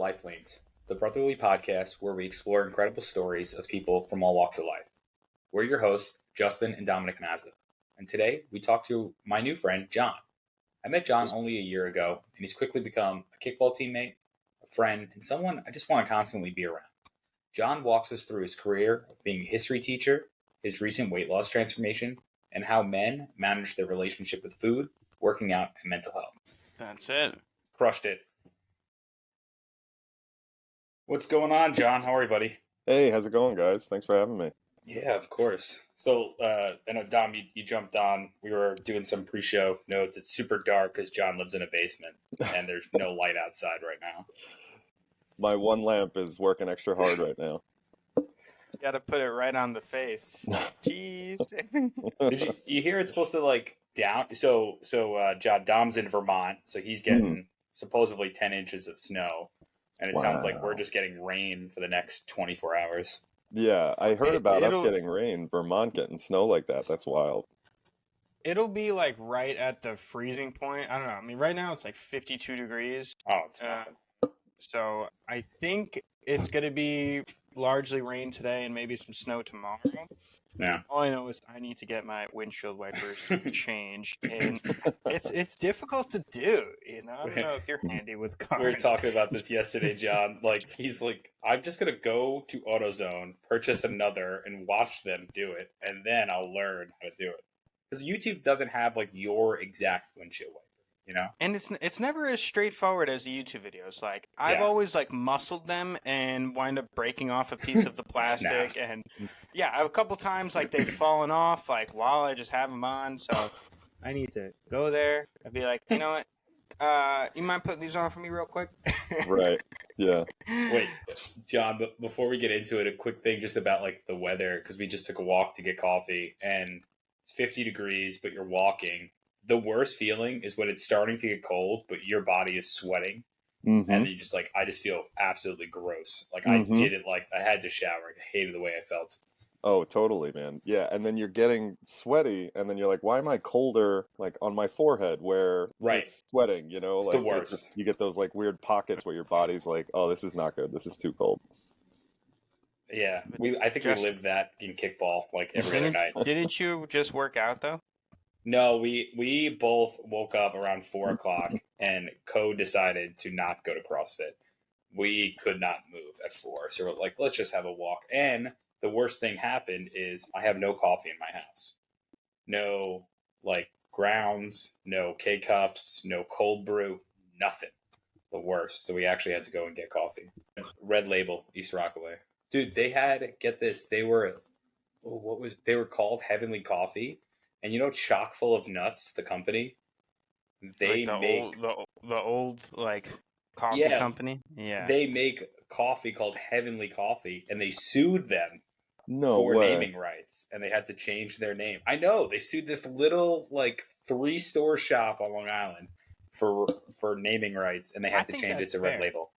Life Lanes, the brotherly podcast where we explore incredible stories of people from all walks of life. We're your hosts, Justin and Dominic Mazza, and today we talk to my new friend, John. I met John only a year ago, and he's quickly become a kickball teammate, a friend, and someone I just want to constantly be around. John walks us through his career of being a history teacher, his recent weight loss transformation, and how men manage their relationship with food, working out, and mental health. That's it. Crushed it. What's going on, John? How are you, buddy? Hey, how's it going, guys? Thanks for having me. Yeah, of course. So, I know, Dom, you jumped on. We were doing some pre-show notes. It's super dark because John lives in a basement, and there's no light outside right now. My one lamp is working extra hard right now. You got to put it right on the face. Jeez. Did you hear it's supposed to, like, down? So John, Dom's in Vermont, so he's getting supposedly 10 inches of snow. And it sounds like we're just getting rain for the next 24 hours. Yeah, I heard about us getting rain, Vermont getting snow like that. That's wild. It'll be like right at the freezing point. I don't know. I mean, right now it's like 52 degrees. Oh, it's nothing. So I think it's going to be largely rain today and maybe some snow tomorrow. Yeah. All I know is I need to get my windshield wipers changed, and it's difficult to do. You know, I don't know if you're handy with cars. We were talking about this yesterday, John. Like, he's like, I'm just gonna go to AutoZone, purchase another, and watch them do it, and then I'll learn how to do it. Because YouTube doesn't have like your exact windshield wiper, you know. And it's never as straightforward as the YouTube videos. Like, I've always like muscled them and wind up breaking off a piece of the plastic. And yeah, a couple times like they've fallen off like while I just have them on. So I need to go there and be like, you know what? You mind putting these on for me real quick? Right. Yeah. Wait, John, but before we get into it, a quick thing just about like the weather, because we just took a walk to get coffee and it's 50 degrees, but you're walking. The worst feeling is when it's starting to get cold, but your body is sweating. Mm-hmm. And you just like, I just feel absolutely gross. Like I didn't like, I had to shower. I hated the way I felt. Oh, totally, man. Yeah, and then you're getting sweaty, and then you're like, why am I colder, like, on my forehead where it's sweating, you know? It's like, the worst. You get those, like, weird pockets where your body's like, oh, this is not good. This is too cold. Yeah, I think we lived that in kickball, like, every other night. Didn't you just work out, though? No, we both woke up around 4 o'clock, and Co decided to not go to CrossFit. We could not move at 4, so we're like, let's just have a walk. And the worst thing happened is I have no coffee in my house. No, like, grounds, no K-Cups, no cold brew, nothing. The worst. So we actually had to go and get coffee. Red Label, East Rockaway. Dude, they had, get this, they were called Heavenly Coffee. And you know Chock full of Nuts, the company? They like make the old like coffee company? Yeah. They make coffee called Heavenly Coffee, and they sued them for naming rights, and they had to change their name. I know, they sued this little like 3-store shop on Long Island for naming rights, and they had to change it to fair. Red Label.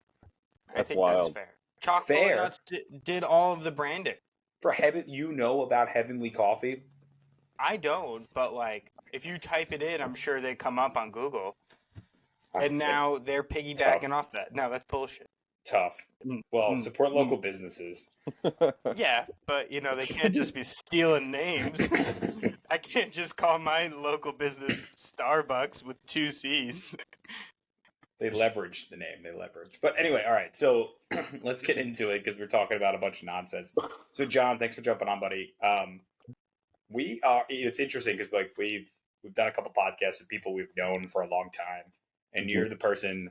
I think wild. That's fair. Chock full of Nuts did all of the branding. For you know about Heavenly Coffee? I don't, but like if you type it in, I'm sure they come up on Google. And now they're piggybacking off that. No, that's bullshit. Tough. Well, support local businesses. Yeah, but you know, they can't just be stealing names. I can't just call my local business Starbucks with 2 C's. They leveraged the name. But anyway, all right. So let's get into it because we're talking about a bunch of nonsense. So John, thanks for jumping on, buddy. It's interesting because like we've done a couple podcasts with people we've known for a long time, and you're the person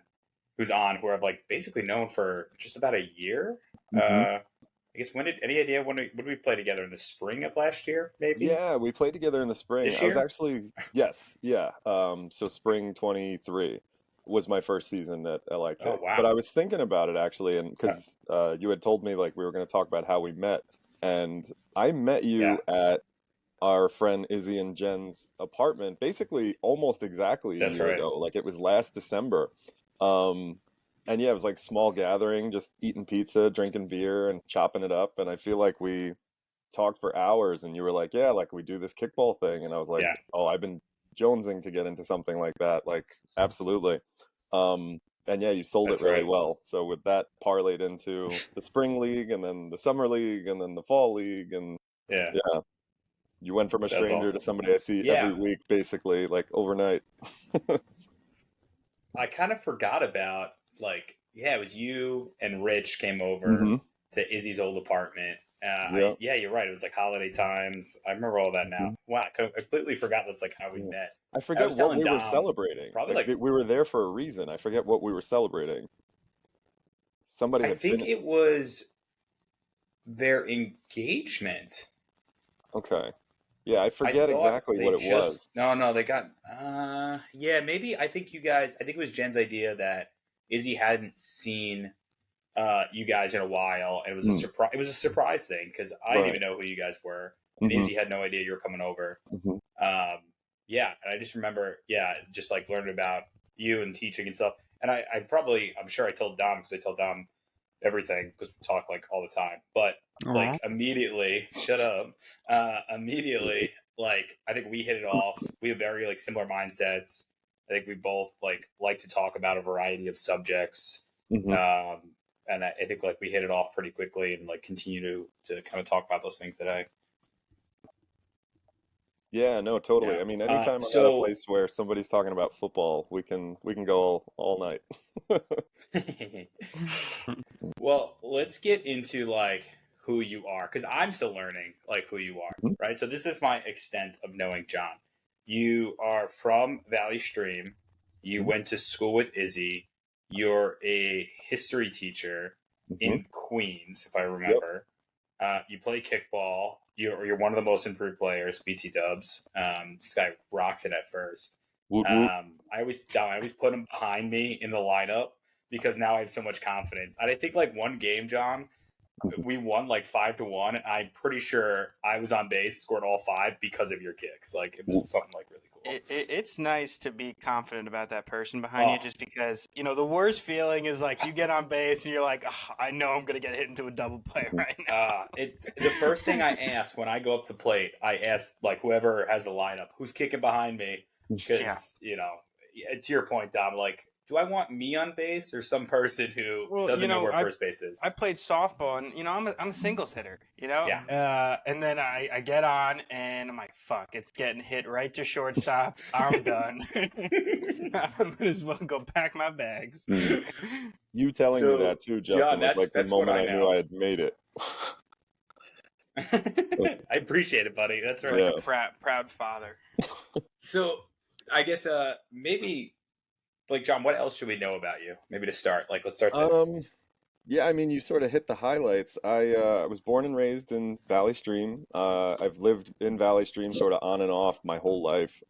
who's on who I've like basically known for just about a year. I guess any idea when did we play together in the spring of last year? Maybe. Yeah, we played together in the spring. This year? I was actually so spring 23 was my first season at LI Kick. Oh, wow. But I was thinking about it actually, and because you had told me like we were going to talk about how we met, and I met you at our friend Izzy and Jen's apartment, basically almost exactly a year ago. Like it was last December. And yeah, it was like small gathering, just eating pizza, drinking beer and chopping it up. And I feel like we talked for hours and you were like, yeah, like we do this kickball thing. And I was like, oh, I've been jonesing to get into something like that. Like, absolutely. And yeah, you sold it That's really right. well. So with that parlayed into the spring league and then the summer league and then the fall league and Yeah, yeah, you went from a that's stranger to awesome. somebody I see Yeah, every week basically like overnight. I kind of forgot about like yeah, it was you and Rich came over Hmm. to Izzy's old apartment. Yeah. Yeah, you're right. It was like holiday times. I remember all that now. Hmm. Wow, I completely forgot that's like how we Yeah. met. I I forget was what telling we were Dom celebrating. probably Like like we were there for a reason. I forget what we were celebrating. Somebody I had think finished. it was their engagement. Okay. Yeah, I I forget thought exactly they what it just was. no they got yeah maybe I think you guys I think it was Jen's idea that Izzy hadn't seen you guys in a while. And it was a Mm, surprise. It was a surprise thing because I didn't even right. know who you guys were, and Hmm. Izzy had no idea you were coming over. Hmm. Um, yeah, and I just remember, yeah, just like learning about you and teaching and stuff. And I'm sure I told Dom because I tell Dom everything because we talk like all the time. But Aw. like immediately, shut up. Immediately, like I think we hit it off. We have very like similar mindsets. I think we both like to talk about a variety of subjects. Hmm. Um, and I think like we hit it off pretty quickly and like continue to kind of talk about those things today. Yeah, no, totally. Yeah. I mean, anytime I'm at a So place where somebody's talking about football, we can go all night. well, let's get into like who you are because I'm still learning like who you are, Mhm. right? So this is my extent of knowing John. You are from Valley Stream. You Mhm. went to school with Izzy. You're a history teacher Mhm. in Queens, if I Yep. remember. You play kickball. You're one of the most improved players, BT Dubs. This guy rocks it at first. Woot woot. I always put him behind me in the lineup because now I have so much confidence. And I think like one game, John, Mhm. we won like 5-1. And I'm pretty sure I was on base, scored all five because of your kicks. Like it was Wo- something like really cool. It's nice to be confident about that person behind you Oh, just because, the worst feeling is like you get on base and you're like, I know I'm going to get hit into a double play Mhm. right now. the first thing I ask when I go up to plate, I ask like whoever has the lineup, who's kicking behind me, Yeah. because to your point, Dom, like, do I want me on base or some person who Well, doesn't know where first base is? I played softball and, I'm a singles hitter, Yeah, and then I get on and I'm like, fuck, it's getting hit right to shortstop. I'm done. I might as well go pack my bags. Mm. You telling me so that too, John, Justin, was like the that's what moment I I knew know. I had made it. I appreciate it, buddy. That's It's like right. a Yeah. proud father. So I guess maybe like John, what else should we know about you? Maybe to start, like let's start there. Um, yeah, I mean, you sort of hit the highlights. I was born and raised in Valley Stream. I've lived in Valley Stream sort of on and off my whole life.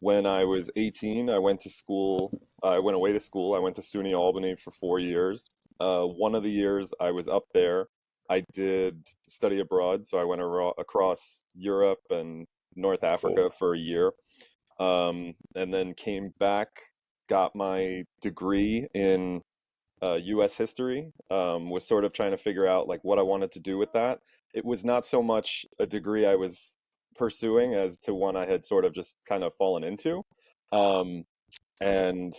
When I was 18, I went to school. I went away to school. I went to SUNY Albany for 4 years. One of the years I was up there, I did study abroad. So I went across Europe and North Cool. Africa for a year, and then came back, got my degree in U.S. history. Was sort of trying to figure out like what I wanted to do with that. It was not so much a degree I was pursuing as to one I had sort of just kind of fallen into. Um, and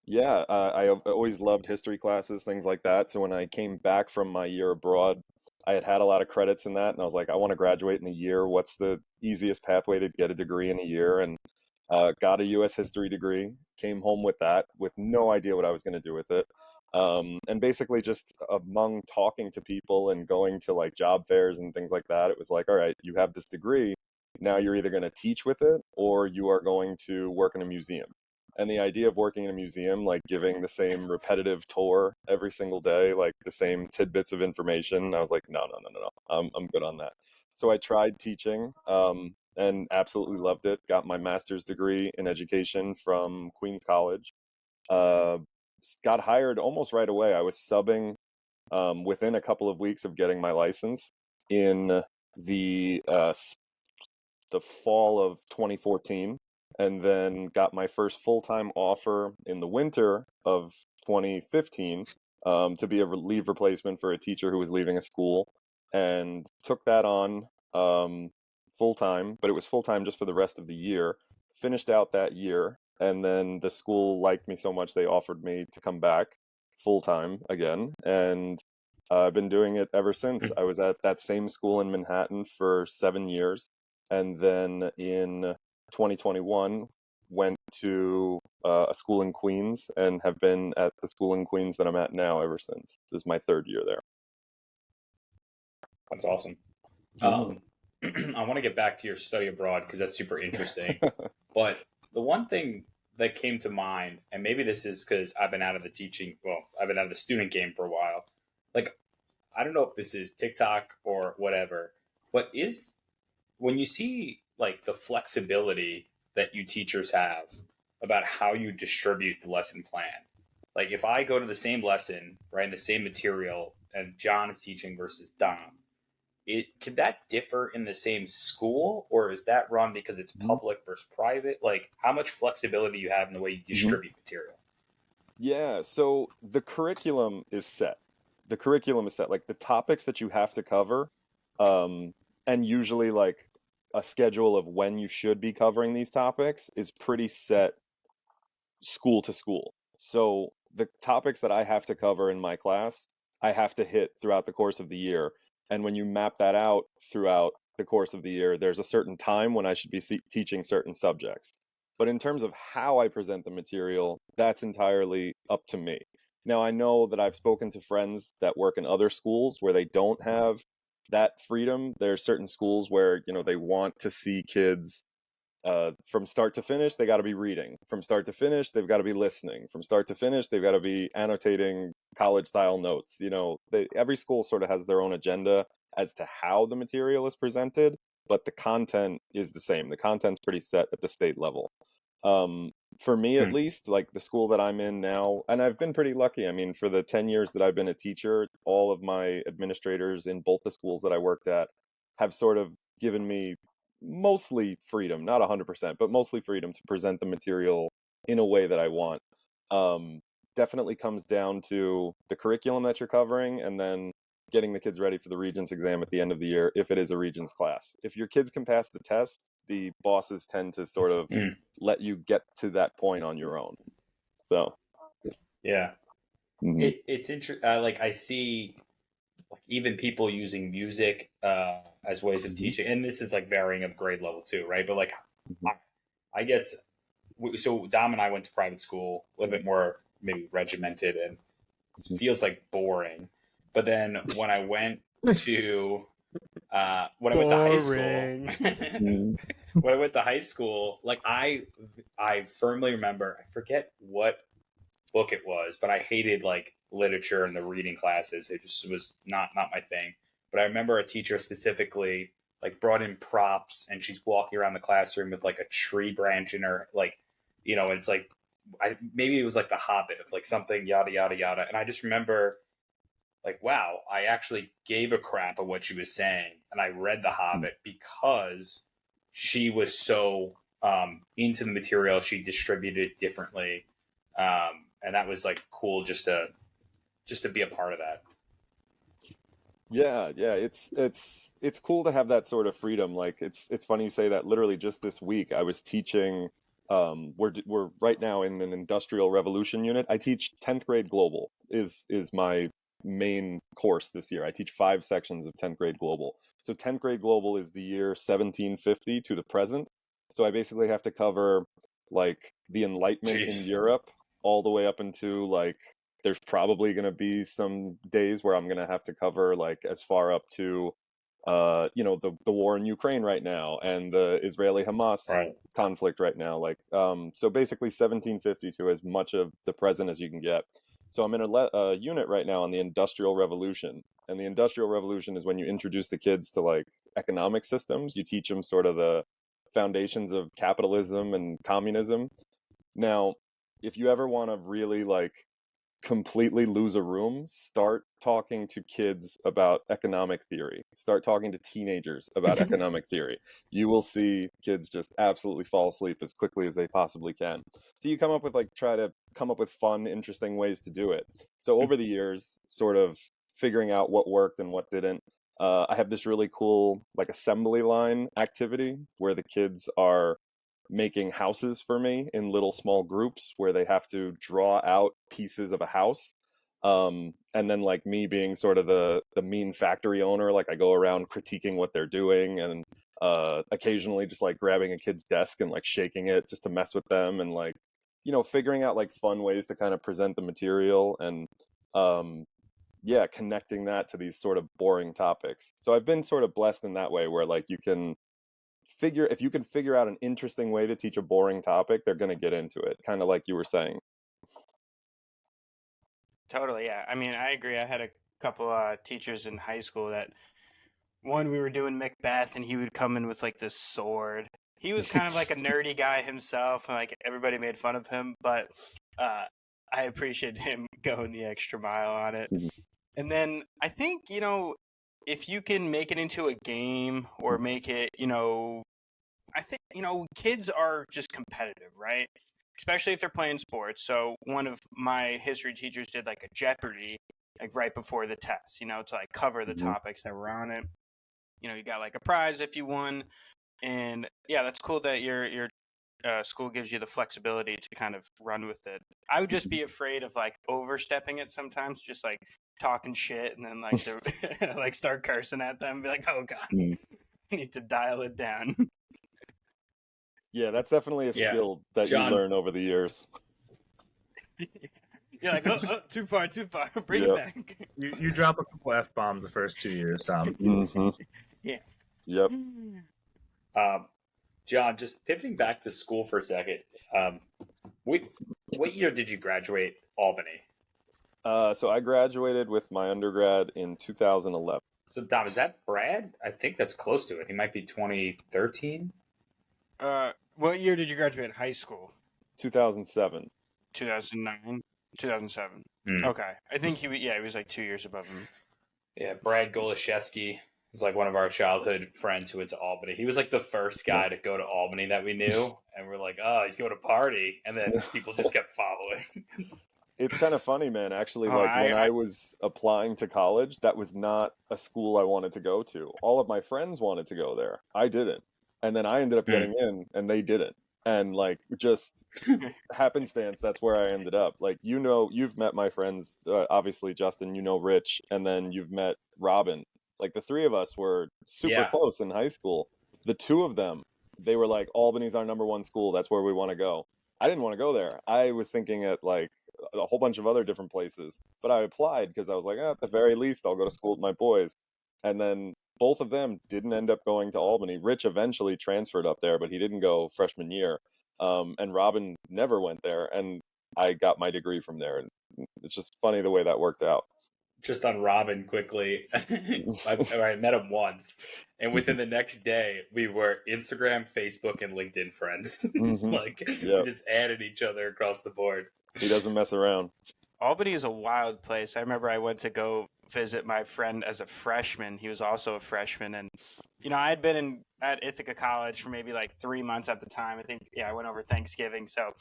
yeah, I have always loved history classes, things like that. So when I came back from my year abroad, I had had a lot of credits in that, and I was like, I want to graduate in a year. What's the easiest pathway to get a degree in a year? And got a U.S. history degree. Came home with that, with no idea what I was going to do with it. And basically, just among talking to people and going to like job fairs and things like that, it was like, all right, you have this degree. Now you're either going to teach with it or you are going to work in a museum. And the idea of working in a museum, like giving the same repetitive tour every single day, like the same tidbits of information, I was like, no, no, no, no, no, I'm good on that. So I tried teaching, and absolutely loved it. Got my master's degree in education from Queens College. Uh, got hired almost right away. I was subbing within a couple of weeks of getting my license in the uh, the fall of 2014, and then got my first full-time offer in the winter of 2015, to be a leave replacement for a teacher who was leaving a school, and took that on, full-time, but it was full-time just for the rest of the year. Finished out that year, and then the school liked me so much they offered me to come back full time again, and I've been doing it ever since. I was at that same school in Manhattan for 7 years, and then in 2021 went to a school in Queens and have been at the school in Queens that I'm at now ever since. This is my 3rd year there. That's awesome. I want to get back to your study abroad because that's super interesting. But the one thing that came to mind, and maybe this is because I've been out of the I've been out of the student game for a while. Like, I don't know if this is TikTok or whatever, but when you see like the flexibility that you teachers have about how you distribute the lesson plan. Like, if I go to the same lesson, right, and the same material, and John is teaching versus Dom, could that differ in the same school, or is that run because it's public versus private? Like, how much flexibility you have in the way you distribute material? Yeah, so the curriculum is set. Like the topics that you have to cover, and usually like a schedule of when you should be covering these topics is pretty set school to school. So the topics that I have to cover in my class, I have to hit throughout the course of the year. And when you map that out throughout the course of the year, there's a certain time when I should be teaching certain subjects. But in terms of how I present the material, that's entirely up to me. Now, I know that I've spoken to friends that work in other schools where they don't have that freedom. There are certain schools where, they want to see kids from start to finish, they got to be reading. From start to finish, they've got to be listening. From start to finish, they've got to be annotating college-style notes. Every school sort of has their own agenda as to how the material is presented, but the content is the same. The content's pretty set at the state level. For me, at least, like the school that I'm in now, and I've been pretty lucky. I mean, for the 10 years that I've been a teacher, all of my administrators in both the schools that I worked at have sort of given me mostly freedom, not 100%, but mostly freedom to present the material in a way that I want. Definitely comes down to the curriculum that you're covering, and then getting the kids ready for the Regents exam at the end of the year, if it is a Regents class. If your kids can pass the test, the bosses tend to sort of let you get to that point on your own. So, yeah, it's interesting. Like, I see, like, even people using music as ways of teaching, and this is like varying of grade level too, right? But like, I guess so. Dom and I went to private school, a little bit more maybe regimented, and it feels like boring. But then when I went to I went to high school, when I went to high school, like I firmly remember, I forget what book it was, but I hated like literature and the reading classes. It just was not my thing. But I remember a teacher specifically like brought in props, and she's walking around the classroom with like a tree branch in her, like, and it's like, maybe it was like The Hobbit. It's like something yada yada yada, and I just remember like, wow, I actually gave a crap of what she was saying, and I read The Hobbit because she was so into the material. She distributed it differently, and that was like cool just to be a part of that. Yeah, it's cool to have that sort of freedom. Like it's funny you say that. Literally just this week I was teaching. We're right now in an industrial revolution unit. I teach 10th grade global is my main course this year. I teach 5 sections of 10th grade global. So 10th grade global is the year 1750 to the present. So I basically have to cover like the Enlightenment in Europe all the way up into like, there's probably going to be some days where I'm going to have to cover like as far up to the war in Ukraine right now, and the Israeli Hamas conflict right now, like so basically 1750 to as much of the present as you can get. So I'm in a unit right now on the Industrial Revolution, and the Industrial Revolution is when you introduce the kids to like economic systems. You teach them sort of the foundations of capitalism and communism. Now, if you ever want to really like completely lose a room, start talking to kids about economic theory. Start talking to teenagers about economic theory. You will see kids just absolutely fall asleep as quickly as they possibly can. So you try to come up with fun, interesting ways to do it. So over the years, sort of figuring out what worked and what didn't, I have this really cool like assembly line activity where the kids are making houses for me in little small groups where they have to draw out pieces of a house. And then like me being sort of the mean factory owner, like I go around critiquing what they're doing and occasionally just like grabbing a kid's desk and like shaking it just to mess with them and like, you know, figuring out like fun ways to kind of present the material and yeah, connecting that to these sort of boring topics. So I've been sort of blessed in that way where like you can if you can figure out an interesting way to teach a boring topic, they're going to get into it, kind of like you were saying. Totally, yeah. I mean, I agree. I had a couple teachers in high school that one we were doing Macbeth and he would come in with like this sword. He was kind of like a nerdy guy himself, and like everybody made fun of him, but I appreciate him going the extra mile on it. Mhm. And then I think, you know, if you can make it into a game or make it, you know, I think, you know, kids are just competitive, right? Especially if they're playing sports. So one of my history teachers did like a Jeopardy, like right before the test, you know, to like cover the Mhm. topics that were on it. You know, you got like a prize if you won. And yeah, that's cool that your school gives you the flexibility to kind of run with it. I would just be afraid of like overstepping it sometimes, just like talking shit and then like like start cursing at them, be like, oh god, Mm. I need to dial it down. Yeah, that's definitely a Yeah. skill that John- you learn over the years. You're like, oh, too far, bring Yep. it back. You drop a couple F-bombs the first 2 years, Tom. Mhm. Yeah. Yep. John, just pivoting back to school for a second. What year did you graduate Albany? So I graduated with my undergrad in 2011. So, Dom, is that Brad? I think that's close to it. He might be 2013. What year did you graduate high school? 2007. 2009, 2007. Hmm. Okay, I think he was like 2 years above him. Yeah, Brad Golashevsky was like one of our childhood friends who went to Albany. He was like the first guy to go to Albany that we knew, and we're like, oh, he's going to party, and then people just kept following. It's kind of funny, man. Actually, Oh, like when I- I was applying to college, that was not a school I wanted to go to. All of my friends wanted to go there. I didn't. And then I ended up getting in and they didn't. And like just happenstance, that's where I ended up. Like, you know, you've met my friends, obviously, Justin, you know Rich, and then you've met Robin. Like the three of us were super Yeah. close in high school. The two of them, they were like, Albany's our #1 school. That's where we want to go. I didn't want to go there. I was thinking at like a whole bunch of other different places, but I applied because I was like, at the very least, I'll go to school with my boys. And then both of them didn't end up going to Albany. Rich eventually transferred up there, but he didn't go freshman year. And Robin never went there, and I got my degree from there. And it's just funny the way that worked out. Just on Robin quickly, I met him once, and within the next day, we were Instagram, Facebook, and LinkedIn friends. Mhm. Like Yep. we just added each other across the board. He doesn't mess around. Albany is a wild place. I remember I went to go visit my friend as a freshman. He was also a freshman, and you know, I had been at Ithaca College for maybe like 3 months at the time. I think, I went over Thanksgiving, so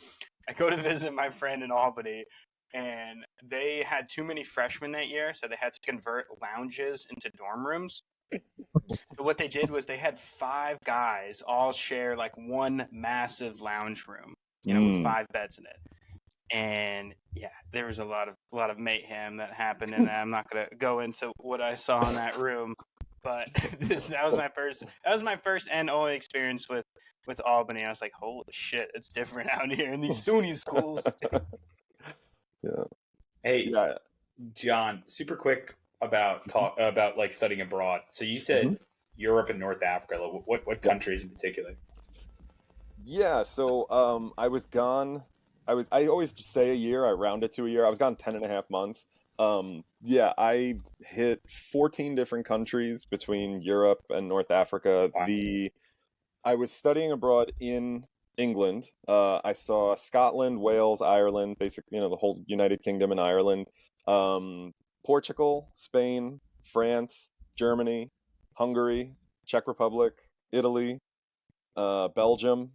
I go to visit my friend in Albany, and they had too many freshmen that year, so they had to convert lounges into dorm rooms. So what they did was they had 5 guys all share like one massive lounge room, you know, with 5 beds in it. And yeah, there was a lot of mayhem that happened in that. I'm not gonna go into what I saw in that room, but that was my first and only experience with Albany. I was like, holy shit, it's different out here in these SUNY schools. Yeah. Hey, Yeah. John, super quick about about like studying abroad. So you said Europe and North Africa. Like, what countries in particular? Yeah, so I was gone. I always just say a year, I round it to a year. I was gone 10.5 months. Yeah, I hit 14 different countries between Europe and North Africa. Wow. I was studying abroad in England. I saw Scotland, Wales, Ireland, basically, the whole United Kingdom and Ireland. Portugal, Spain, France, Germany, Hungary, Czech Republic, Italy, Belgium.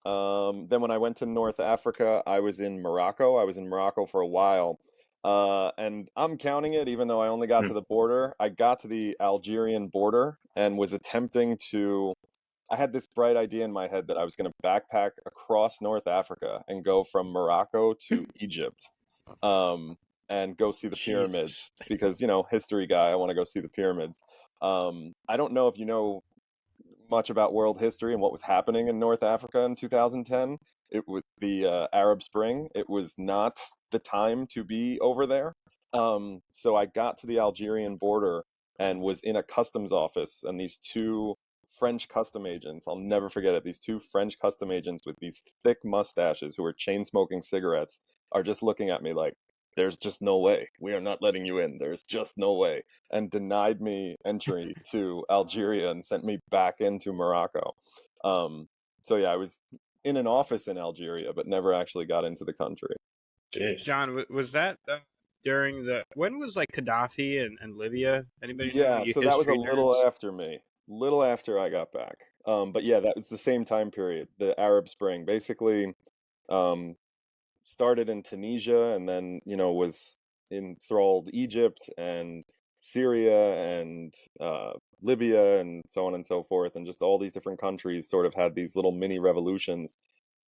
Then when I went to North Africa, I was in Morocco. I was in Morocco for a while. And I'm counting it, even though I only got to the border. I got to the Algerian border and was attempting to I had this bright idea in my head that I was going to backpack across North Africa and go from Morocco to Egypt, um, and go see the pyramids Jesus. because, history guy, I want to go see the pyramids. I don't know if you know much about world history and what was happening in North Africa in 2010. It was the Arab Spring. It was not the time to be over there. So I got to the Algerian border and was in a customs office, and these two French custom agents, I'll never forget it, these two French custom agents with these thick mustaches who were chain smoking cigarettes are just looking at me like, there's just no way. We are not letting you in. There's just no way. And denied me entry to Algeria and sent me back into Morocco. So yeah, I was in an office in Algeria, but never actually got into the country. Jeez. John, was that during when was like Gaddafi and Libya? Anybody know? Yeah, You so that was a history little nerds? after me, little after I got back. But yeah, that was the same time period, the Arab Spring. Basically, um, started in Tunisia and then, was enthralled Egypt and Syria and Libya and so on and so forth. And just all these different countries sort of had these little mini revolutions.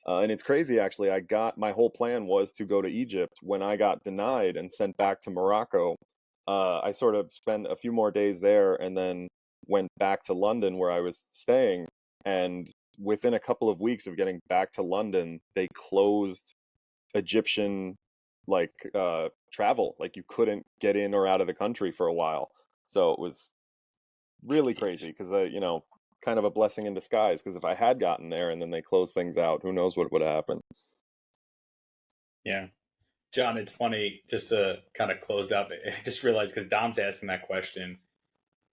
And it's crazy, actually. My whole plan was to go to Egypt. When I got denied and sent back to Morocco, I sort of spent a few more days there and then went back to London where I was staying. And within a couple of weeks of getting back to London, they closed Egyptian travel. Like you couldn't get in or out of the country for a while. So it was really crazy because kind of a blessing in disguise, because if I had gotten there and then they closed things out, who knows what would have happened. Yeah. John, it's funny just to kind of close up. I just realized because Dom's asking that question,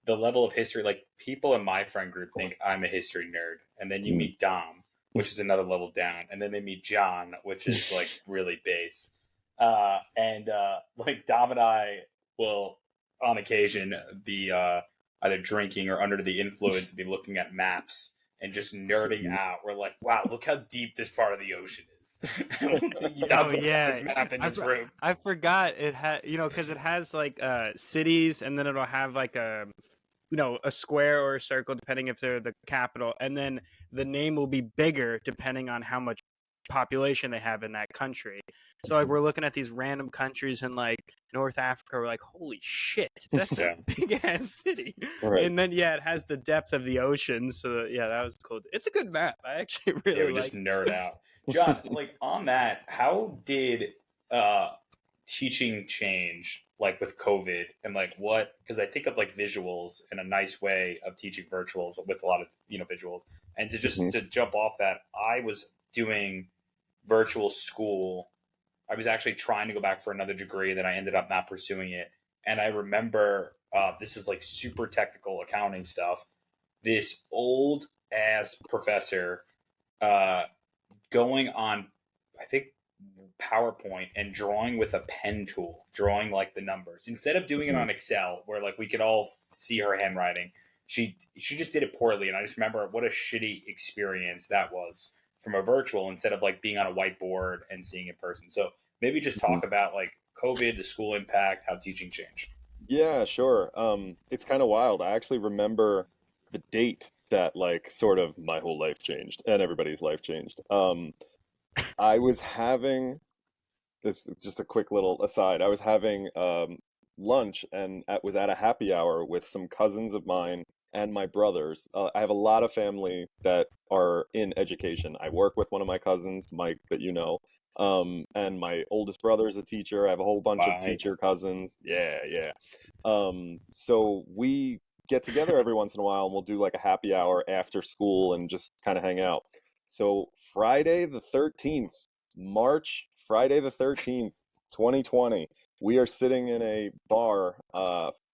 the level of history, like people in my friend group think I'm a history nerd. And then you Mm. meet Dom, which is another level down. And then they meet John, which is like really base. Like Dom and I will, on occasion, be either drinking or under the influence and be looking at maps and just nerding out. We're like, wow, look how deep this part of the ocean is. Dom's looking at this map in this room. I forgot it had because it has like cities, and then it'll have like a square or a circle depending if they're the capital, and then the name will be bigger depending on how much population they have in that country. So like we're looking at these random countries in like North Africa, we're like, holy shit, that's Yeah. a big ass city. Right. And then it has the depth of the ocean. So yeah, that was cool. It's a good map. I actually Yeah, really we like just nerd out. John, like on that, how did teaching change like with COVID and like what? Because I think of like visuals in a nice way of teaching virtuals with a lot of visuals. And to just Mhm. to jump off that, I was doing virtual school. I was actually trying to go back for another degree that I ended up not pursuing it. And I remember this is like super technical accounting stuff. This old ass professor uh, going on, I think, PowerPoint and drawing with a pen tool, drawing like the numbers instead of doing it Mhm. on Excel, where like we could all see her handwriting. She just did it poorly, and I just remember what a shitty experience that was from a virtual instead of like being on a whiteboard and seeing in person. So maybe just Mhm. talk about like COVID, the school impact, how teaching changed. Yeah, sure. It's kind of wild. I actually remember the date that like sort of my whole life changed and everybody's life changed. I was having this, just a quick little aside. I was having lunch and was at a happy hour with some cousins of mine and my brothers. I have a lot of family that are in education. I work with one of my cousins, Mike, that you know. And my oldest brother is a teacher. I have a whole bunch of Like, teacher cousins. Yeah, yeah. So we get together every once in a while and we'll do like a happy hour after school and just kind of hang out. So Friday the 13th, Friday the 13th, 2020, we are sitting in a bar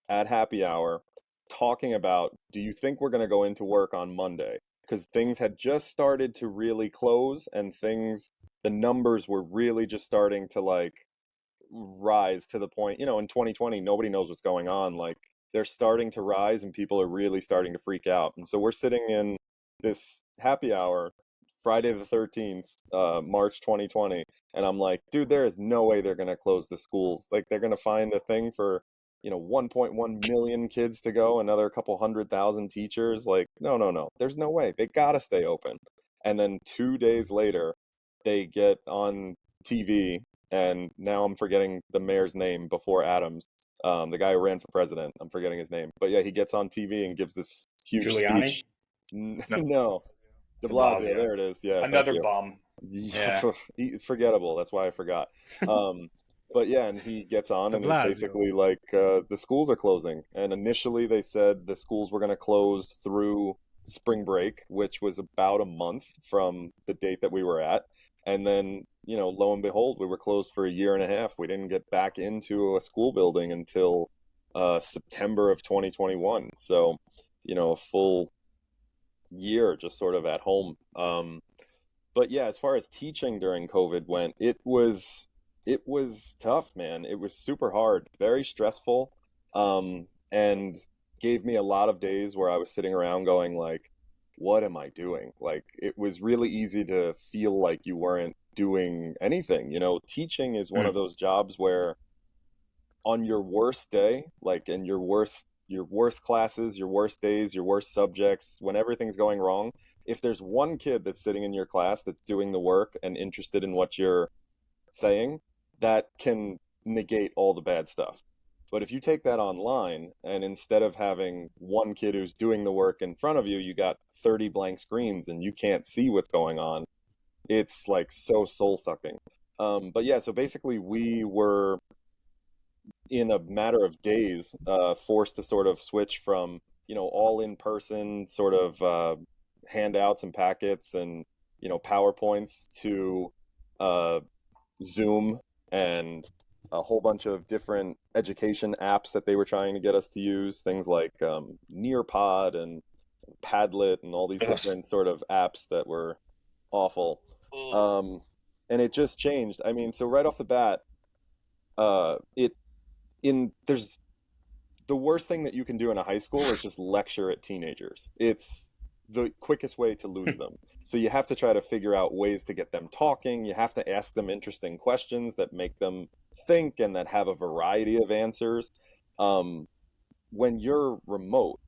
at happy hour talking about, do you think we're going to go into work on Monday? Because things had just started to really close and the numbers were really just starting to like rise to the point, in 2020, nobody knows what's going on. Like they're starting to rise and people are really starting to freak out. And so we're sitting in this happy hour, Friday the 13th, March 2020. And I'm like, dude, there is no way they're going to close the schools. Like they're going to find a thing for 1.1 million kids to go, another couple 100,000 teachers. Like, no, there's no way. They gotta stay open. And then 2 days later, they get on TV, and now I'm forgetting the mayor's name before Adams, the guy who ran for president. I'm forgetting his name, but yeah, he gets on TV and gives this huge Giuliani? speech. No. No, De De Blasio. Blasio. There it is. Yeah, thank Another you. bum. Yeah, Yeah. forgettable. That's why I forgot. But yeah, and he gets on De and is Blasio. basically like, the schools are closing. And initially they said the schools were going to close through spring break, which was about a month from the date that we were at. And then, lo and behold, we were closed for a year and a half. We didn't get back into a school building until September of 2021. So, a full year just sort of at home. But yeah, as far as teaching during COVID went, it was tough, man. It was super hard, very stressful, and gave me a lot of days where I was sitting around going like, what am I doing? Like, it was really easy to feel like you weren't doing anything. Teaching is one of Mm. those jobs where on your worst day, like in your worst classes, your worst days, your worst subjects, when everything's going wrong, if there's one kid that's sitting in your class that's doing the work and interested in what you're saying, that can negate all the bad stuff. But if you take that online and instead of having one kid who's doing the work in front of you, you got 30 blank screens and you can't see what's going on, it's like so soul sucking. But yeah, so basically we were in a matter of days, forced to sort of switch from, all in person sort of handouts and packets and, PowerPoints to uh, Zoom and a whole bunch of different education apps that they were trying to get us to use, things like Nearpod and Padlet and all these Ugh. different sort of apps that were awful. Um, and it just changed. I mean, so right off the bat, it in there's the worst thing that you can do in a high school is just lecture at teenagers. It's the quickest way to lose them. So you have to try to figure out ways to get them talking. You have to ask them interesting questions that make them think and that have a variety of answers. Um, when you're remote,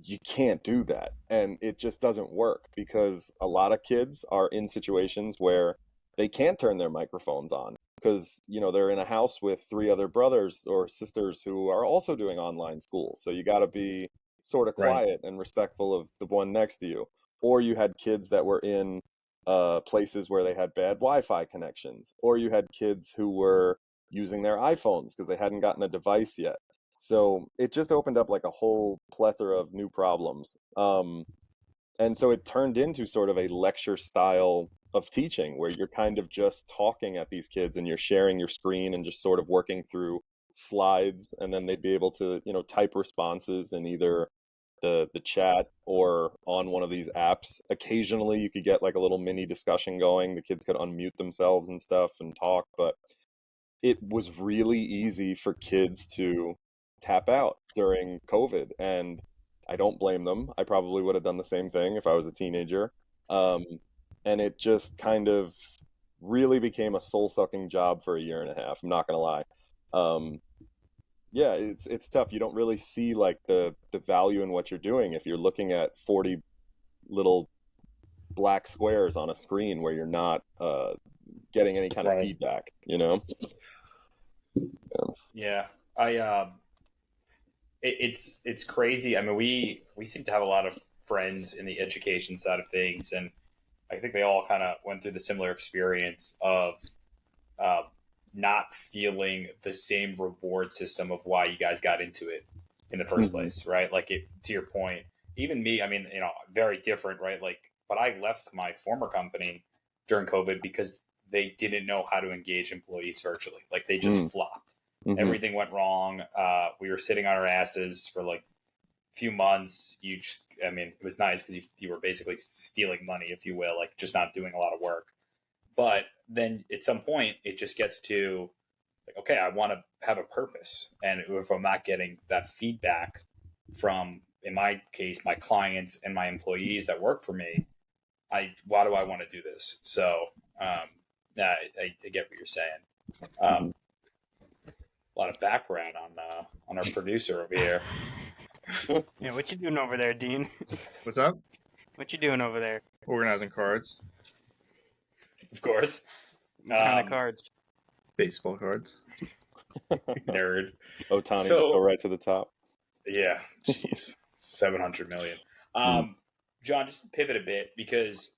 you can't do that. And it just doesn't work because a lot of kids are in situations where they can't turn their microphones on because, they're in a house with three other brothers or sisters who are also doing online school. So you got to be sort of Right. quiet and respectful of the one next to you. Or you had kids that were in places where they had bad Wi-Fi connections, or you had kids who were using their iPhones because they hadn't gotten a device yet. So it just opened up like a whole plethora of new problems. And so it turned into sort of a lecture style of teaching where you're kind of just talking at these kids and you're sharing your screen and just sort of working through slides, and then they'd be able to, type responses in either the chat or on one of these apps. Occasionally you could get like a little mini discussion going. The kids could unmute themselves and stuff and talk, but it was really easy for kids to tap out during COVID, and I don't blame them. I probably would have done the same thing if I was a teenager. Um, and it just kind of really became a soul-sucking job for a year and a half. I'm not gonna lie. Um, yeah, it's tough. You don't really see like the value in what you're doing if you're looking at 40 little black squares on a screen where you're not getting any kind of Right. feedback, you know? Yeah. It's crazy. I mean, we seem to have a lot of friends in the education side of things, and I think they all kind of went through the similar experience of uh, not feeling the same reward system of why you guys got into it in the first Hmm. place, right? Like, to your point, even me, I mean, very different, right? Like, but I left my former company during COVID because they didn't know how to engage employees virtually. Like, they just flopped. Mm-hmm. Everything went wrong. We were sitting on our asses for like a few months. I mean, it was nice because you were basically stealing money, if you will, like just not doing a lot of work. But then at some point, it just gets to like, okay, I want to have a purpose. And if I'm not getting that feedback from, in my case, my clients and my employees that work for me, why do I want to do this? So, yeah, I get what you're saying. Mm-hmm. Um, a lot of background on our producer over here. Yeah, what you doing over there, Dean? What's up? What you doing over there? Organizing cards, Of course. What kind of cards? baseball cards. Nerd. Otani So- just go right to the top. Yeah, jeez, 700 million. John, just to pivot a bit because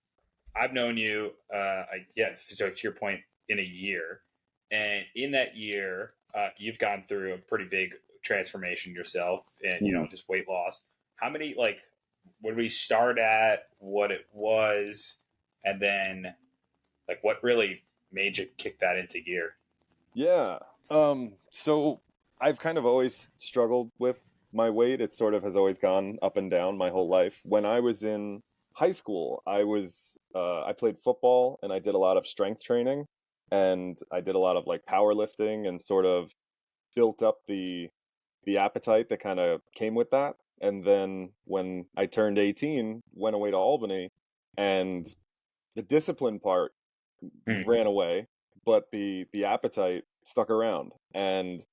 I've known you, so to your point, in a year, and in that year, you've gone through a pretty big transformation yourself, and just weight loss. How many when we start at what it was, and then what really made you kick that into gear? Yeah. So I've kind of always struggled with my weight. It sort of has always gone up and down my whole life. When I was in high school, I played football and I did a lot of strength training, and I did a lot of powerlifting and sort of built up the appetite that kind of came with that. And then when I turned 18, went away to Albany, and the discipline part ran away, but the appetite stuck around. And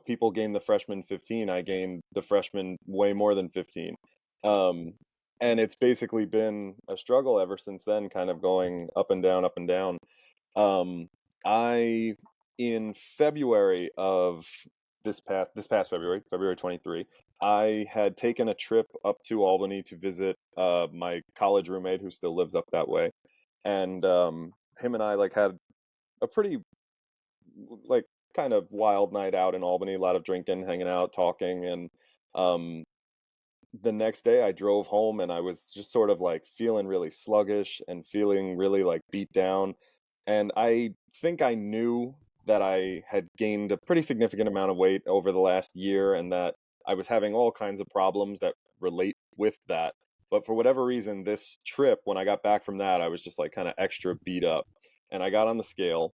people gained the freshman 15. I gained the freshman way more than 15. And it's basically been a struggle ever since then, kind of going up and down, up and down. I in February of this past February, February 23, I had taken a trip up to Albany to visit my college roommate who still lives up that way. And him and I had a pretty kind of wild night out in Albany, a lot of drinking, hanging out, talking. And the next day I drove home and I was just sort of feeling really sluggish and feeling really beat down. And I think I knew that I had gained a pretty significant amount of weight over the last year, and that I was having all kinds of problems that relate with that. But for whatever reason, this trip, when I got back from that, I was just kind of extra beat up. And I got on the scale,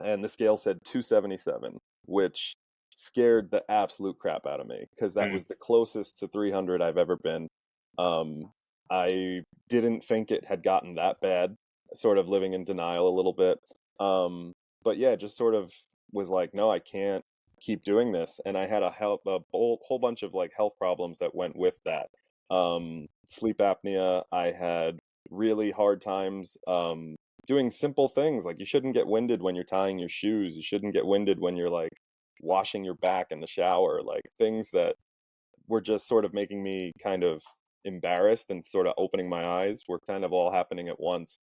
and the scale said 277, which scared the absolute crap out of me because that was the closest to 300 I've ever been. I didn't think it had gotten that bad, sort of living in denial a little bit. But yeah, just sort of was no, I can't keep doing this. And I had a whole bunch of health problems that went with that. Sleep apnea. I had really hard times doing simple things. You shouldn't get winded when you're tying your shoes. You shouldn't get winded when you're washing your back in the shower. Things that were just sort of making me kind of embarrassed and sort of opening my eyes were kind of all happening at once.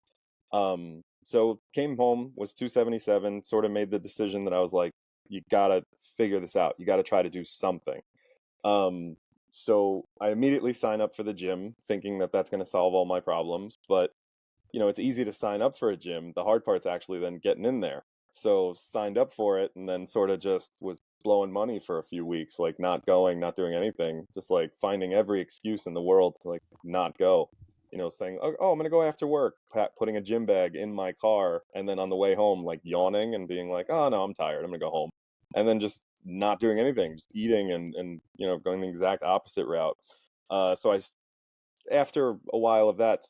So came home, was 277, sort of made the decision that I was you gotta figure this out. You gotta try to do something. So I immediately signed up for the gym, thinking that that's going to solve all my problems. But, it's easy to sign up for a gym. The hard part's actually then getting in there. So signed up for it and then sort of just was blowing money for a few weeks, not going, not doing anything, just finding every excuse in the world to not go. Saying, oh, I'm going to go after work, putting a gym bag in my car. And then on the way home, yawning and being oh, no, I'm tired. I'm going to go home. And then just not doing anything, just eating and going the exact opposite route. So after a while of that,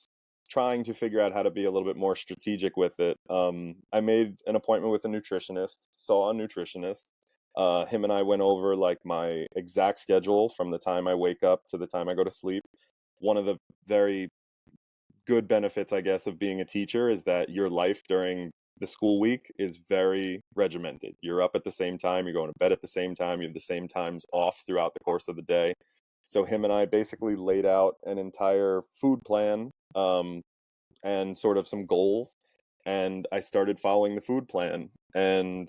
trying to figure out how to be a little bit more strategic with it, I made an appointment with a nutritionist, saw a nutritionist. Him and I went over my exact schedule from the time I wake up to the time I go to sleep. One of the very good benefits, I guess, of being a teacher is that your life during the school week is very regimented. You're up at the same time, you're going to bed at the same time, you have the same times off throughout the course of the day. So him and I basically laid out an entire food plan and sort of some goals. And I started following the food plan and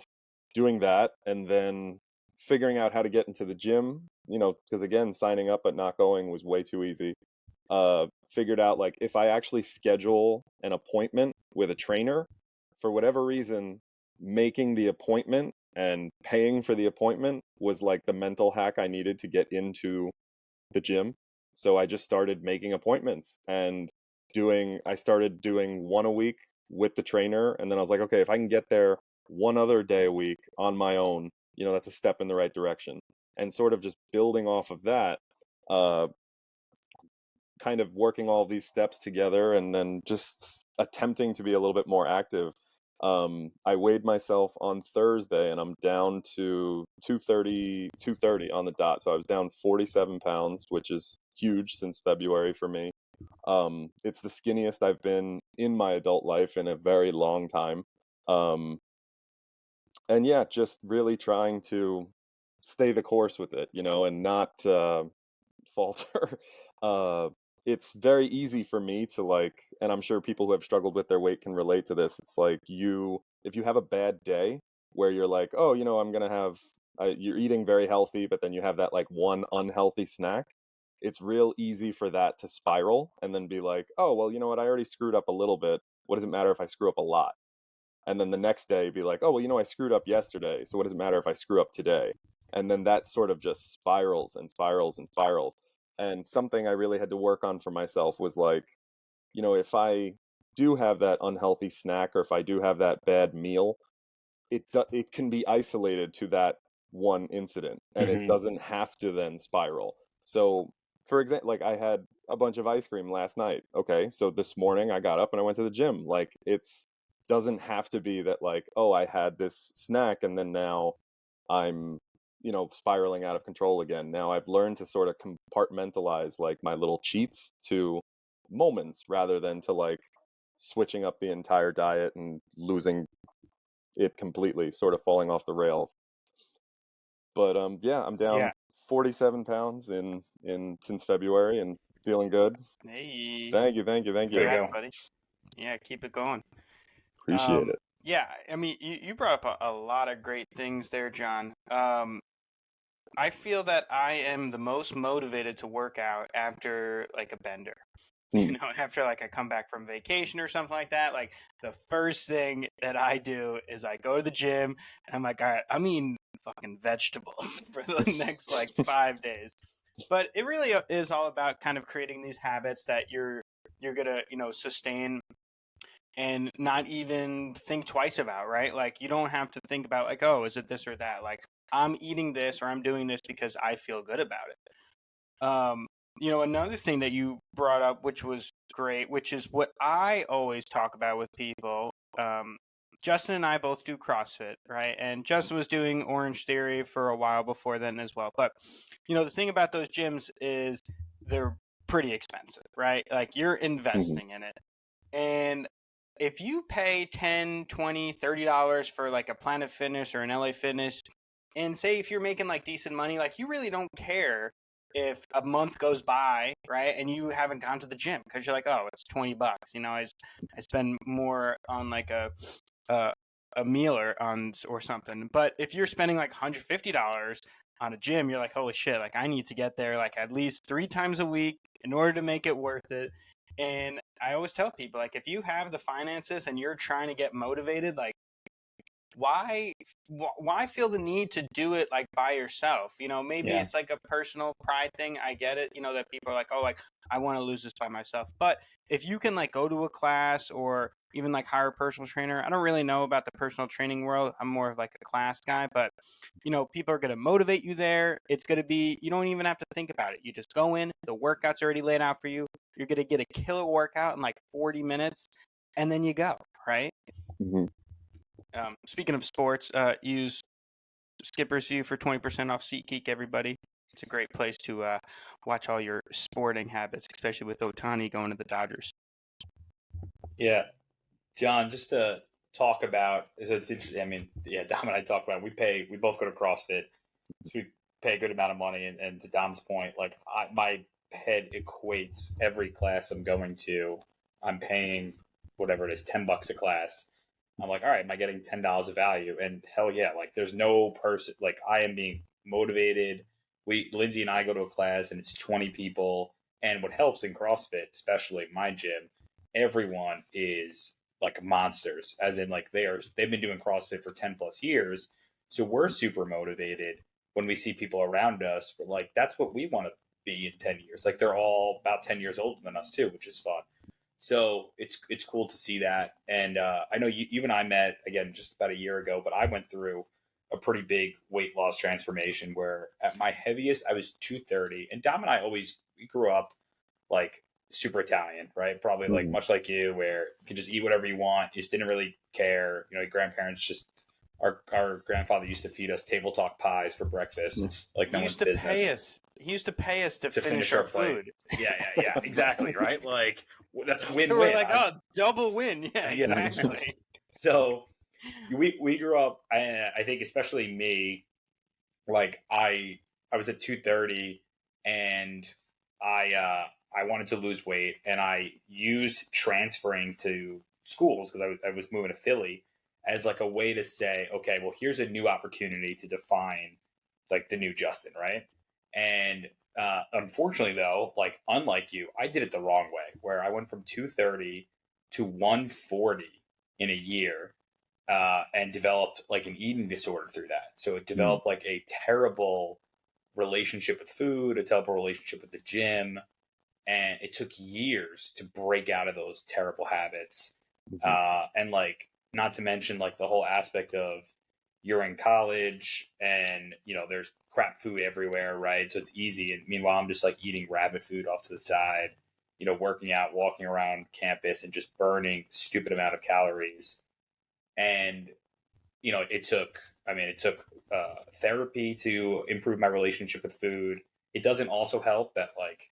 doing that, and then figuring out how to get into the gym, because again, signing up but not going was way too easy. Figured out if I actually schedule an appointment with a trainer, for whatever reason, making the appointment and paying for the appointment was the mental hack I needed to get into the gym. So I just started making appointments and I started doing one a week with the trainer. And then I was okay, if I can get there one other day a week on my own, that's a step in the right direction. And sort of just building off of that, kind of working all these steps together and then just attempting to be a little bit more active. I weighed myself on Thursday and I'm down to 230 on the dot. So I was down 47 pounds, which is huge since February for me. It's the skinniest I've been in my adult life in a very long time. Um, and yeah, just really trying to stay the course with it, and not falter. Uh, it's very easy for me to and I'm sure people who have struggled with their weight can relate to this. It's like if you have a bad day where you're like, oh, I'm gonna have, you're eating very healthy, but then you have that like one unhealthy snack. It's real easy for that to spiral and then be like, oh, well, you know what? I already screwed up a little bit. What does it matter if I screw up a lot? And then the next day be like, oh, well, I screwed up yesterday. So what does it matter if I screw up today? And then that sort of just spirals and spirals and spirals. And something I really had to work on for myself was like, if I do have that unhealthy snack or if I do have that bad meal, it can be isolated to that one incident and it doesn't have to then spiral. So, for example, like I had a bunch of ice cream last night. Okay, so this morning I got up and I went to the gym. Like it's doesn't have to be that like, oh, I had this snack and then now I'm spiraling out of control again. Now I've learned to sort of compartmentalize like my little cheats to moments rather than to like switching up the entire diet and losing it completely, sort of falling off the rails. But yeah, I'm down 47 pounds in since February and feeling good. Hey. Thank you. Congrats, buddy. Yeah, keep it going. Appreciate it. Yeah, I mean, you brought up a lot of great things there, John. I feel that I am the most motivated to work out after like a bender. After like I come back from vacation or something like that, like the first thing that I do is I go to the gym and I'm like, all right, I'm eating fucking vegetables for the next like 5 days. But it really is all about kind of creating these habits that you're gonna sustain and not even think twice about, right? Like you don't have to think about like, oh, is it this or that? Like I'm eating this or I'm doing this because I feel good about it. Another thing that you brought up, which was great, which is what I always talk about with people. Justin and I both do CrossFit, right? And Justin was doing Orange Theory for a while before then as well. But, the thing about those gyms is they're pretty expensive, right? Like you're investing in it. And if you pay $10, $20, $30 for like a Planet Fitness or an LA Fitness, and say if you're making like decent money, like you really don't care if a month goes by, right, and you haven't gone to the gym because you're like, oh, it's $20. I spend more on like a meal or something. But if you're spending like $150 on a gym, you're like, holy shit, like I need to get there like at least 3 times a week in order to make it worth it. And I always tell people, like, if you have the finances and you're trying to get motivated, like, why feel the need to do it like by yourself? Maybe it's like a personal pride thing. I get it, that people are like, oh, like I want to lose this by myself. But if you can like go to a class or even like hire a personal trainer, I don't really know about the personal training world. I'm more of like a class guy, but people are going to motivate you there. It's going to be, you don't even have to think about it. You just go in, the workout's already laid out for you. You're going to get a killer workout in like 40 minutes and then you go, right? Speaking of sports, use Skipper's U for 20% off SeatGeek, everybody. It's a great place to watch all your sporting habits, especially with Ohtani going to the Dodgers. Yeah. John, just to talk about, it's interesting. I mean, yeah, Dom and I talk about it. We both go to CrossFit, so we pay a good amount of money. And to Dom's point, like my head equates every class I'm going to, I'm paying whatever it is, $10 a class. I'm like, all right, am I getting $10 of value? And hell yeah, like there's no person, like I am being motivated. Lindsay and I go to a class and it's 20 people. And what helps in CrossFit, especially my gym, everyone is like monsters, as in like they've been doing CrossFit for 10 plus years. So we're super motivated when we see people around us. We're like, that's what we want to be in 10 years. Like they're all about 10 years older than us too, which is fun. So it's cool to see that. And I know you and I met, again, just about a year ago, but I went through a pretty big weight loss transformation where at my heaviest, I was 230. And Dom and I we grew up like super Italian, right? Probably like Mhm. much like you, where you could just eat whatever you want. You just didn't really care. You know, your grandparents just our grandfather used to feed us table talk pies for breakfast, like He no one's used to pay business, us. He used to pay us to to finish finish our our plate. food. Yeah, exactly, right? Like that's So we're win-win. like, oh, double win. Yeah, Yeah. exactly. So we grew up. I think especially me, like I was at 230, and I wanted to lose weight, and I used transferring to schools because I was moving to Philly as like a way to say, okay, well, here's a new opportunity to define like the new Justin, right? And unfortunately, though, like unlike you, I did it the wrong way, where I went from 230 to 140 in a year, and developed like an eating disorder through that. So it Mm. developed like a terrible relationship with food, a terrible relationship with the gym, and it took years to break out of those terrible habits. Mhm. And like, not to mention like the whole aspect of you're in college and you know there's crap food everywhere, right? So it's easy. And meanwhile, I'm just like eating rabbit food off to the side, you know, working out, walking around campus, and just burning stupid amount of calories. And you know, it took therapy to improve my relationship with food. It doesn't also help that like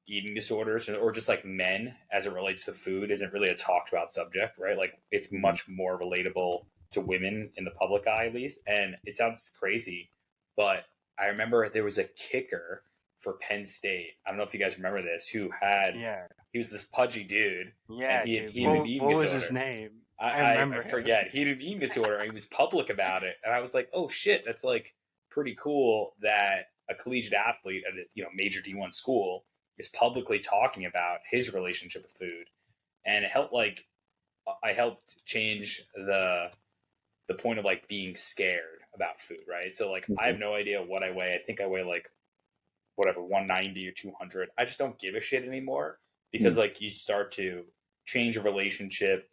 eating disorders or just like men as it relates to food isn't really a talked about subject, right? Like it's Mhm. much more relatable to women in the public eye, at least. And it sounds crazy, but I remember there was a kicker for Penn State. I don't know if you guys remember this, who had, Yeah, he was this pudgy dude, and yeah, dude. he had an eating What was his disorder. name? I I remember him. forget. He had an eating disorder and he was public about it. And I was like, oh shit, that's like pretty cool that a collegiate athlete at a major D1 school is publicly talking about his relationship with food. And it helped like I helped change the point of like being scared about food, right? So like I Mhm. have no idea what I weigh. I think I weigh like whatever 190 or 200. I just don't give a shit anymore because Mm. like you start to change a relationship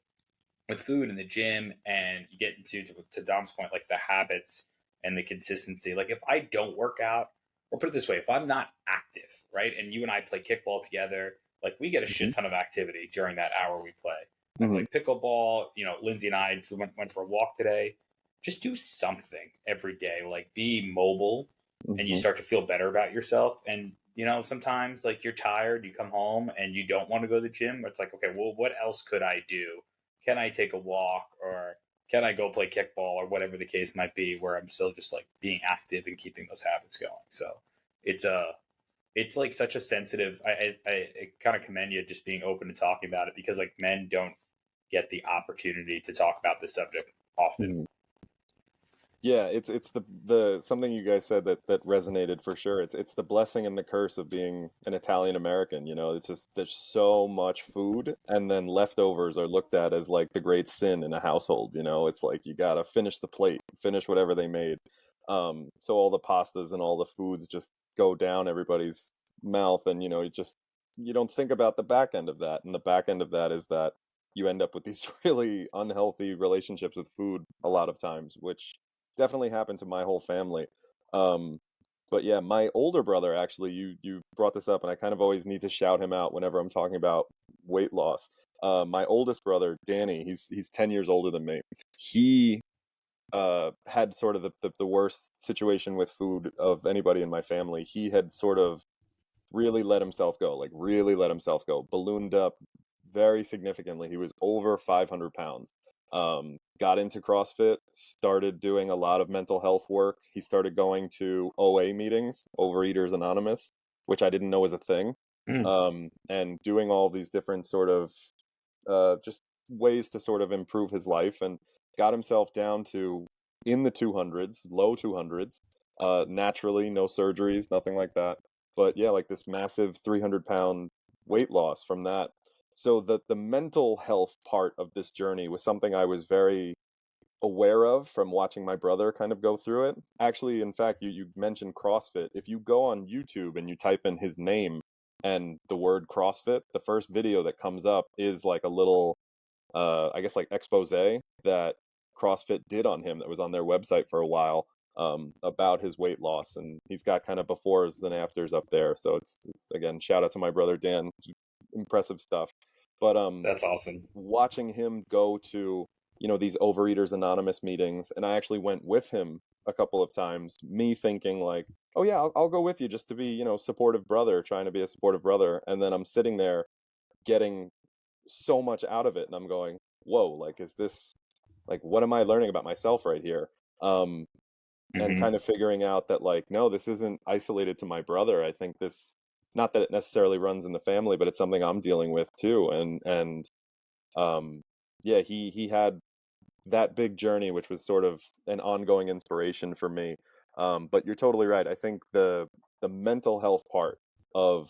with food in the gym, and you get into to Dom's point, like the habits and the consistency. Like if I don't work out, or put it this way, if I'm not active, right, and you and I play kickball together, like we get a shit Mhm. ton of activity during that hour we play. I Mhm. play pickleball. You know, Lindsay and I went for a walk today. Just do something every day, like be mobile, and you Mhm. start to feel better about yourself. And you know, sometimes like you're tired, you come home and you don't want to go to the gym. It's like, okay, well, what else could I do? Can I take a walk, or can I go play kickball, or whatever the case might be, where I'm still just like being active and keeping those habits going. So it's it's like such a sensitive. I kind of commend you just being open to talking about it, because like men don't get the opportunity to talk about this subject often. Mhm. Yeah, it's the something you guys said that resonated for sure. It's the blessing and the curse of being an Italian American, you know. It's just there's so much food, and then leftovers are looked at as like the great sin in a household, you know. It's like you gotta finish the plate, finish whatever they made. So all the pastas and all the foods just go down everybody's mouth, and you know, you don't think about the back end of that. And the back end of that is that you end up with these really unhealthy relationships with food a lot of times, which definitely happened to my whole family. Um, but yeah, my older brother actually, you brought this up, and I kind of always need to shout him out whenever I'm talking about weight loss. My oldest brother, Danny, he's 10 years older than me. He had sort of the worst situation with food of anybody in my family. He had sort of really let himself go, like really let himself go, ballooned up very significantly. He was over 500 pounds. Got into CrossFit, started doing a lot of mental health work. He started going to OA meetings, Overeaters Anonymous, which I didn't know was a thing. Mm. And doing all these different sort of just ways to sort of improve his life, and got himself down to in the 200s, low 200s, naturally, no surgeries, nothing like that. But yeah, like this massive 300-pound weight loss from that. So the mental health part of this journey was something I was very aware of from watching my brother kind of go through it. Actually, in fact, you mentioned CrossFit. If you go on YouTube and you type in his name and the word CrossFit, the first video that comes up is like a little I guess like expose that CrossFit did on him that was on their website for a while. about his weight loss, and he's got kind of befores and afters up there. So it's again, shout out to my brother Dan, impressive stuff. But That's awesome. watching him go to these Overeaters Anonymous meetings, and I actually went with him a couple of times. Me thinking like, oh yeah, I'll go with you just to be supportive brother, trying to be a supportive brother, and then I'm sitting there getting so much out of it, and I'm going, whoa, like is this like what am I learning about myself right here? And kind of figuring out that like, no, this isn't isolated to my brother. I think this, not that it necessarily runs in the family, but it's something I'm dealing with too. And yeah, he had that big journey, which was sort of an ongoing inspiration for me. But you're totally right. I think the mental health part of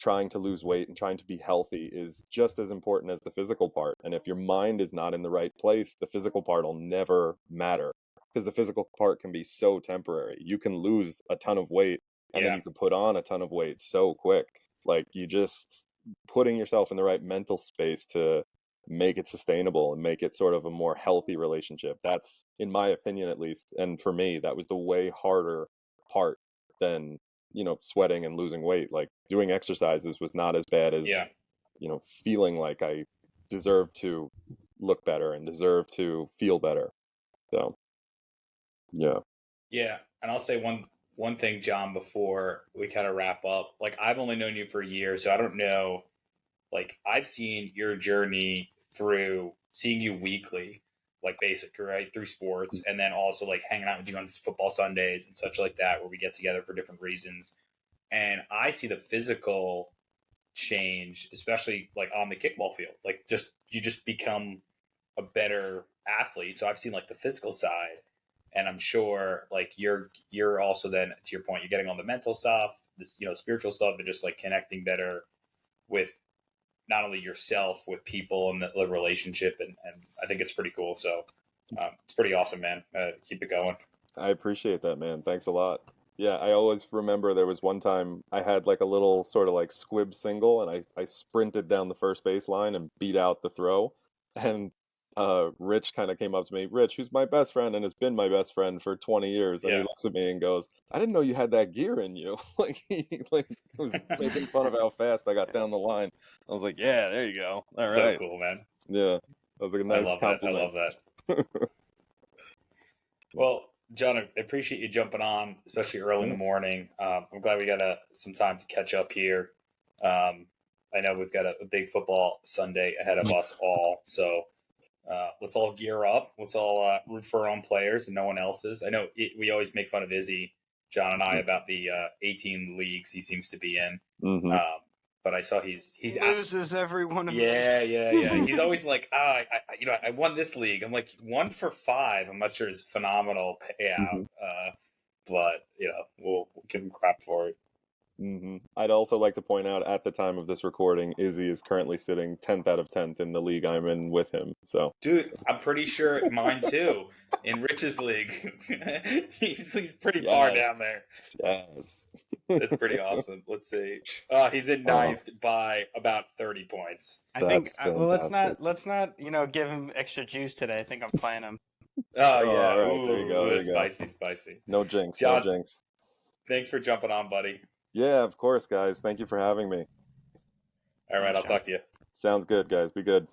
trying to lose weight and trying to be healthy is just as important as the physical part. And if your mind is not in the right place, the physical part will never matter, because the physical part can be so temporary. You can lose a ton of weight and then you can put on a ton of weight so quick. Like, you just putting yourself in the right mental space to make it sustainable and make it sort of a more healthy relationship. That's, in my opinion at least, and for me, that was the way harder part than sweating and losing weight. Like, doing exercises was not as bad as feeling like I deserve to look better and deserve to feel better. So yeah. And I'll say one thing, John, before we kind of wrap up. Like, I've only known you for a year, so I don't know. Like, I've seen your journey through seeing you weekly, like basically, right, through sports, and then also like hanging out with you on football Sundays and such like that, where we get together for different reasons. And I see the physical change, especially like on the kickball field. Like, you just become a better athlete. So I've seen like the physical side, and I'm sure like you're also, then to your point, you're getting on the mental stuff, this spiritual stuff, and just like connecting better with not only yourself, with people and the relationship, and I think it's pretty cool. So it's pretty awesome, man. Keep it going. I appreciate that, man. Thanks a lot. Yeah, I always remember there was one time I had like a little sort of like squib single, and I sprinted down the first baseline and beat out the throw. And Rich kind of came up to me, Rich, who's my best friend and has been my best friend for 20 years. And he looks at me and goes, I didn't know you had that gear in you. Like, he was making fun of how fast I got down the line. I was like, yeah, there you go. All right. So cool, man. Yeah, that was like a nice compliment. I love that. Well, John, I appreciate you jumping on, especially early in the morning. I'm glad we got some time to catch up here. I know we've got a big football Sunday ahead of us all, so let's all gear up. Let's all root for our own players and no one else's. I know we always make fun of Izzy, John and I, about the 18 leagues he seems to be in. But I saw he loses every one of them. Yeah. He's always like, I won this league. I'm like, 1 for 5. I'm not sure is phenomenal payout, but we'll give him crap for it. I'd also like to point out, at the time of this recording, Izzy is currently sitting 10th out of 10th in the league I'm in with him. So, dude, I'm pretty sure mine too. In Rich's league, he's pretty far down there. Yes, it's pretty awesome. Let's see. He's in 9th by about 30 points. I think. Well, let's not give him extra juice today. I think I'm playing him. Oh yeah, all right, there you go. Spicy. No jinx, John, no jinx. Thanks for jumping on, buddy. Yeah, of course, guys. Thank you for having me. All right, I'll talk to you. Sounds good, guys. Be good.